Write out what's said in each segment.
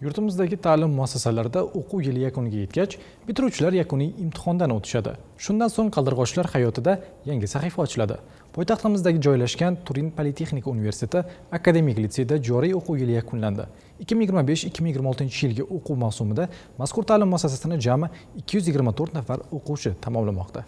Yurtimizdagi ta'lim muassasalarida o'quv yili yakuniga yetgach, bitiruvchilar yakuniy imtihondan o'tishadi. Shundan so'ng qaldirg'ochlar hayotida yangi sahifa ochiladi. Poytaxtimizda joylashgan Turin Politexnika universiteti akademik litseyda joriy o'quv yili yakunlandi. 2025-2026 yilgi o'quv mavsumida mazkur ta'lim muassasasini jami 224 nafar o'quvchi tamomlamoqda.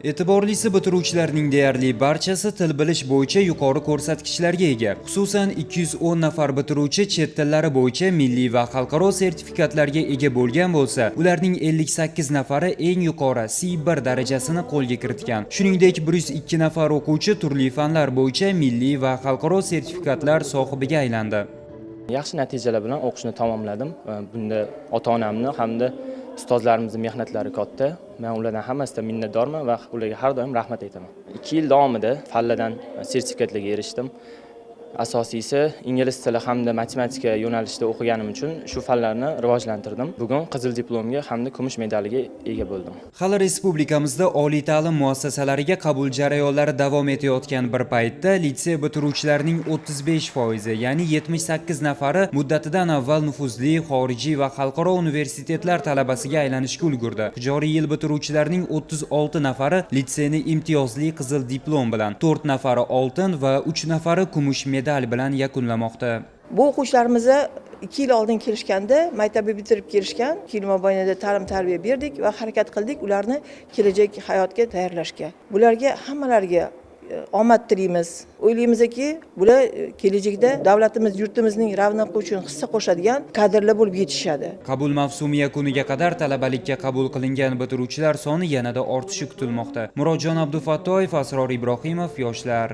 E'tiborlisi, bitiruvchilarning deyarli barchasi til bilish bo'yicha yuqori ko'rsatkichlarga ega. Xususan 210 nafar bitiruvchi chet tillari bo'yicha milliy va xalqaro sertifikatlarga ega bo'lgan bo'lsa, ularning 58 nafari eng yuqori C1 darajasini qo'lga kiritgan. Shuningdek, 102 nafar o'quvchi turli fanlar bo'yicha milliy va xalqaro sertifikatlar sohibiga aylandi. Yaxshi natijalar bilan o'qishni tamomladim. Bunda ota-onamni hamda ustozlarimizning mehnatlari katta. Men ulardan hammasidan minnatdorman va ularga har doim rahmat aytaman. 2 yil davomida fanlardan sertifikatlarga erishdim. Asosiysi ingliz tili hamda matematika yo'nalishida o'qiganim uchun shu fanlarni rivojlantirdim. Bugun qizil diplomga hamda kumush medaliga ega bo'ldim. Hali respublikamizda oliy ta'lim muassasalariga qabul jarayonlari davom etayotgan bir paytda litsey bitiruvchilarining 35%, ya'ni 78 nafari muddatidan avval nufuzli xorijiy va xalqaro universitetlar talabasiga aylanishga ulgurdi. Joriy yil bitiruvchilarining 36 nafari litseyni imtiyozli qizil diplom bilan, 4 nafari oltin va 3 nafari kumush medal bilan yakunlamoqda. Bu o'quvchilarimiz 2 yil oldin kelishganda maktabni bitirib kelishgan. 2 yil mobaynida ta'lim-tarbiya berdik va harakat qildik ularni kelajak hayotga tayyorlashga. Bularga hammalariga omad tilaymiz. O'ylaymizki, bular kelajakda davlatimiz, yurtimizning ravnaqi uchun hissa qo'shadigan kadrlar bo'lib yetishadi. Qabul mavsumi yakuniga qadar talabalikka qabul qilingan bitiruvchilar soni yanada ortishi kutilmoqda. Murodjon Abdufattoyev, Asror Ibrohimov, Yoshlar.